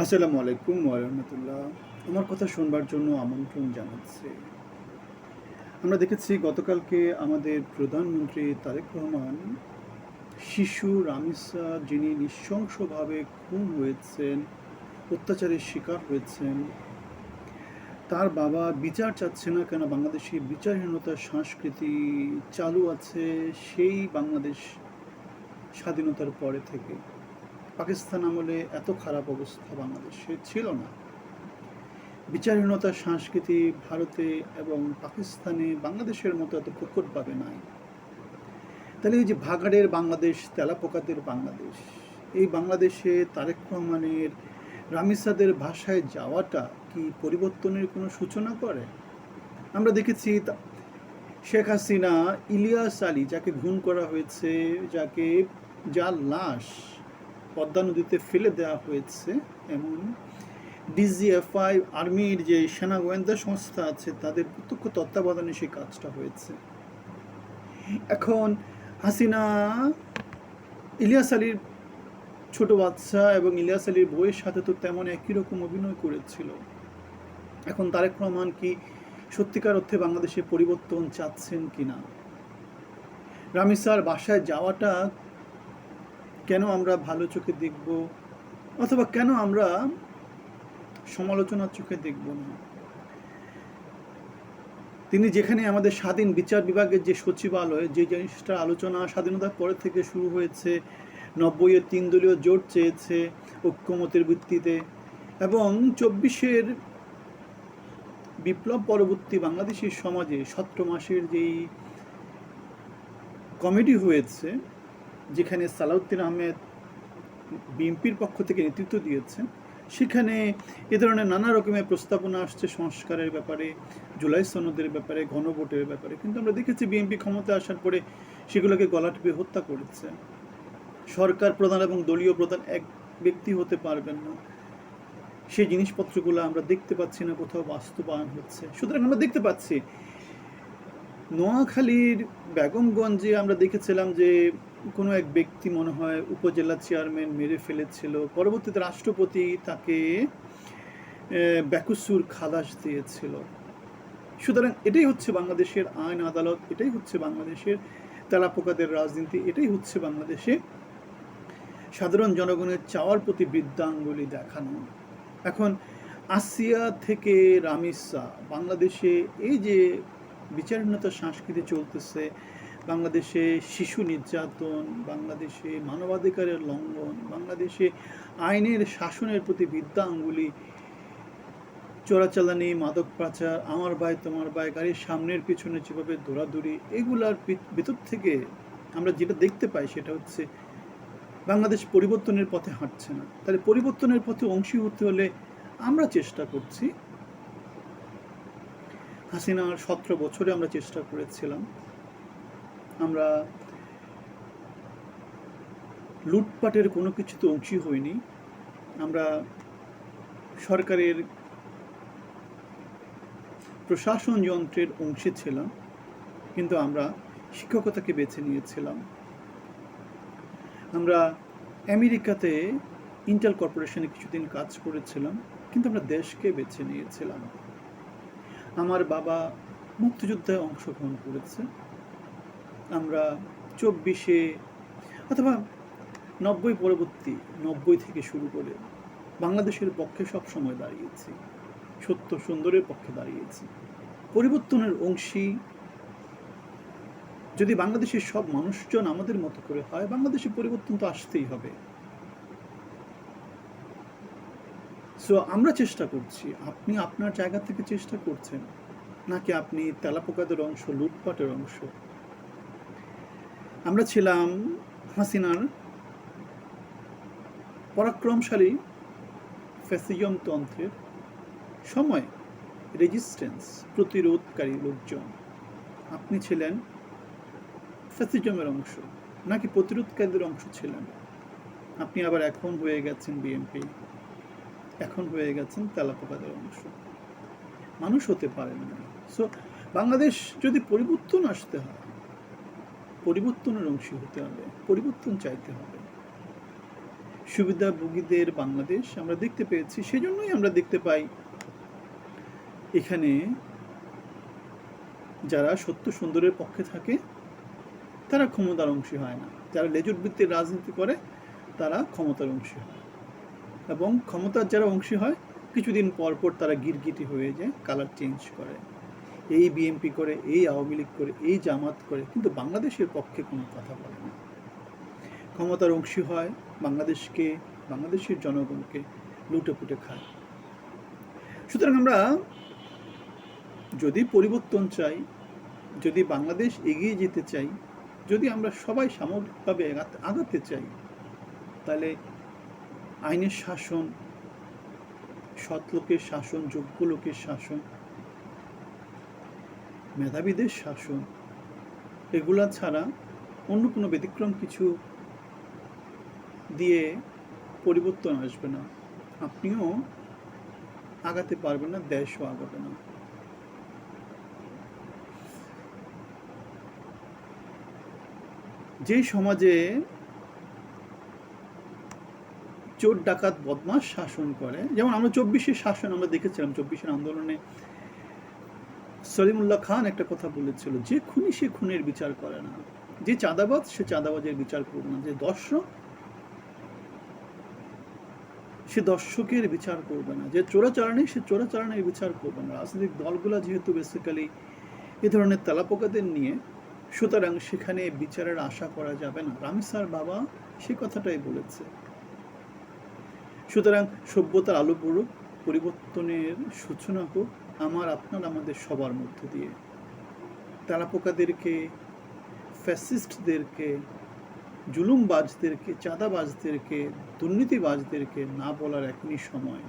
আসসালামু আলাইকুম ওয়া রাহমাতুল্লাহ। আমার কথা শুনবার জন্য আমন্ত্রণ জানাচ্ছি। আমরা দেখেছি গতকালকে আমাদের প্রধানমন্ত্রী তারেক রহমান শিশু রামিসা যিনি নৃশংসভাবে খুন হয়েছেন, অত্যাচারের শিকার হয়েছেন, তার বাবা বিচার চাচ্ছে না কেন বাংলাদেশে বিচারহীনতার সংস্কৃতি চালু আছে সেই বাংলাদেশ স্বাধীনতার পরে থেকে। পাকিস্তান আমলে এত খারাপ অবস্থা বাংলাদেশে ছিল না। বিচারহীনতার সংস্কৃতি ভারতে এবং পাকিস্তানে বাংলাদেশের মতো এত প্রকটভাবে নাই। তাহলে এই যে ভাগাড়ের বাংলাদেশ, তেলাপোকাদের বাংলাদেশ, এই বাংলাদেশে তারেক রহমানের রামিসাদের ভাষায় যাওয়াটা কি পরিবর্তনের কোনো সূচনা করে? আমরা দেখেছি শেখ হাসিনা, ইলিয়াস আলী যাকে খুন করা হয়েছে, যার লাশ পদ্মা নদীতে ফেলে দেওয়া হয়েছে, এমন ডিজিএফআই আর্মির যে সেনা গোয়েন্দা সংস্থা আছে তাদের প্রত্যক্ষ তত্ত্বাবধানে সেই কাজটা হয়েছে। এখন হাসিনা ইলিয়াস আলীর ছোট বাচ্চা এবং ইলিয়াস আলীর বউয়ের সাথে তো তেমন একই রকম অভিনয় করেছিল। এখন তারেক রহমান কি সত্যিকার অর্থে বাংলাদেশে পরিবর্তন চাচ্ছেন কিনা? রামিসার বাসায় যাওয়াটা কেন আমরা ভালো চোখে দেখব, অথবা কেন আমরা সমালোচনার চোখে দেখব না? তিনি যেখানে আমাদের স্বাধীন বিচার বিভাগের যে সচিবালয়, যে জিনিসটা আলোচনা স্বাধীনতার পরে থেকে শুরু হয়েছে, 90-এর 3 দলীয় জোট চেয়েছে ঐক্যমতের ভিত্তিতে, এবং 24-এর বিপ্লব পরবর্তী বাংলাদেশের সমাজে 17 মাসের যেই কমিটি হয়েছে, যেখানে সালাউদ্দিন আহমেদ বিএনপির পক্ষ থেকে নেতৃত্ব দিয়েছেন, সেখানে এ ধরনের নানা রকমের প্রস্তাবনা আসছে সংস্কারের ব্যাপারে, জুলাই সনদের ব্যাপারে, গণভোটের ব্যাপারে। কিন্তু আমরা দেখেছি বিএনপি ক্ষমতা আসার পরে সেগুলোকে গলা টিপে হত্যা করেছে। সরকার প্রধান এবং দলীয় প্রধান এক ব্যক্তি হতে পারবেন না, সেই জিনিসপত্রগুলো আমরা দেখতে পাচ্ছি না কোথাও বাস্তবায়ন হচ্ছে। সুতরাং আমরা দেখতে পাচ্ছি নোয়াখালীর বেগমগঞ্জে আমরা দেখেছিলাম যে কোনো এক ব্যক্তি মনে হয় উপজেলা চেয়ারম্যান মেরে ফেলেছিল, পরবর্তীতে রাষ্ট্রপতি তাকে বেকসুর খালাস দিয়েছিল। সুতরাং এটাই হচ্ছে বাংলাদেশের আইন আদালত, এটাই হচ্ছে বাংলাদেশের তেলাপোকাদের রাজনীতি, এটাই হচ্ছে বাংলাদেশে সাধারণ জনগণের চাওয়ার প্রতি বৃদ্ধাঙ্গুলি দেখানো। এখন আসিয়া থেকে রামিসা, বাংলাদেশে এই যে বিচারহীনতার সংস্কৃতি চলতেছে, বাংলাদেশে শিশু নির্যাতন, বাংলাদেশে মানবাধিকারের লঙ্ঘন, বাংলাদেশে আইনের শাসনের প্রতি বৃদ্ধাঙ্গুলি, চোরাচালানি, মাদক পাচার, আমার ভাই তোমার ভাই, গাড়ির সামনের পিছনে যেভাবে দৌড়াদৌড়ি, এগুলার ভিতর থেকে আমরা যেটা দেখতে পাই সেটা হচ্ছে বাংলাদেশ পরিবর্তনের পথে হাঁটছে না। তাহলে পরিবর্তনের পথে অংশী হতে হলে আমরা চেষ্টা করছি। হাসিনার 17 বছরে আমরা চেষ্টা করেছিলাম, আমরা লুটপাটের কোনো কিছুতে অংশী হইনি, আমরা সরকারের প্রশাসন যন্ত্রের অংশী ছিলাম, কিন্তু আমরা শিক্ষকতাকে বেছে নিয়েছিলাম। আমরা আমেরিকাতে ইন্টেল কর্পোরেশনে কিছুদিন কাজ করেছিলাম, কিন্তু আমরা দেশকে বেছে নিয়েছিলাম। আমার বাবা মুক্তিযুদ্ধে অংশগ্রহণ করেছে, আমরা 24-এ অথবা 90 পরবর্তী, 90 থেকে শুরু করে বাংলাদেশের পক্ষে সব সময় দাঁড়িয়েছি, সত্য সুন্দরের পক্ষে দাঁড়িয়েছি। পরিবর্তনের অংশী যদি বাংলাদেশের সব মানুষজন আমাদের মতো করে হয়, বাংলাদেশে পরিবর্তন তো আসতেই হবে। সো আমরা চেষ্টা করছি, আপনি আপনার জায়গা থেকে চেষ্টা করছেন নাকি আপনি তেলাপোকাদের অংশ, লুটপাটের অংশ? আমরা ছিলাম হাসিনার পরাক্রমশালী ফ্যাসিজম তন্ত্রের সময় রেজিস্ট্যান্স, প্রতিরোধকারী লোকজন। আপনি ছিলেন ফ্যাসিজমের অংশ নাকি প্রতিরোধকারীদের অংশ ছিলেন? আপনি আবার এখন হয়ে গেছেন বিএনপি, এখন হয়ে গেছেন তেলাপোকাদের অংশ। মানুষ হতে পারেন না। সো বাংলাদেশ যদি পরিবর্তন আসতে হয়, পরিবর্তনের অংশী হতে হবে, পরিবর্তন চাইতে হবে। সুবিধাভোগীদের বাংলাদেশ আমরা দেখতে পেয়েছি। সেজন্যই আমরা দেখতে পাই এখানে যারা সত্য সুন্দরের পক্ষে থাকে তারা ক্ষমতার অংশী হয় না, যারা লেজুর বৃত্তির রাজনীতি করে তারা ক্ষমতার অংশী হয়, এবং ক্ষমতার যারা অংশী হয় কিছুদিন পর পর তারা গিরগিটি হয়ে যায়, কালার চেঞ্জ করে, এই বিএনপি করে, এই আওয়ামী লীগ করে, এই জামাত করে, কিন্তু বাংলাদেশের পক্ষে কোনো কথা বলে না। ক্ষমতার অংশী হয়, বাংলাদেশের জনগণকে লুটে পুটে খায়। সুতরাং আমরা যদি পরিবর্তন চাই, যদি বাংলাদেশ এগিয়ে যেতে চাই, যদি আমরা সবাই সামগ্রিকভাবে আগাতে চাই, তাহলে আইনের শাসন, সৎ লোকের শাসন, যোগ্য লোকের শাসন, মেধাবীদের শাসন, এগুলা ছাড়া অন্য কোনো ব্যতিক্রম কিছু দিয়ে পরিবর্তন আসবে না। আপনিও আগাতে পারবেন না, দেশও আগাবে না। যে সমাজে চোর ডাকাত বদমাস শাসন করে, যেমন আমরা 24-এর শাসন আমরা দেখেছিলাম, 24-এর আন্দোলনে সলিমুল্লাহ খান একটা কথা বলেছিল, যে খুনি সে খুনের বিচার করে না, যে চাঁদাবাজ সে চাঁদাবাজের বিচার করবে না, যে দর্শক সে দর্শকের বিচার করবে না, যে চোরাচালানি সে চোরাচালানির বিচার করবে না। রাজনৈতিক দলগুলা যেহেতু বেসিক্যালি এ ধরনের তেলাপোকাদের নিয়ে, সুতরাং সেখানে বিচারের আশা করা যাবে না। রামিসার বাবা সে কথাটাই বলেছে। সুতরাং সভ্যতার আলো পড়ুক, পরিবর্তনের সূচনা হোক আমাদের সবার মধ্য দিয়ে। তেলাপোকাদেরকে, ফ্যাসিস্টদেরকে, জুলুমবাজদেরকে, চাঁদাবাজদেরকে, দুর্নীতিবাজদেরকে না বলার এখনই সময়।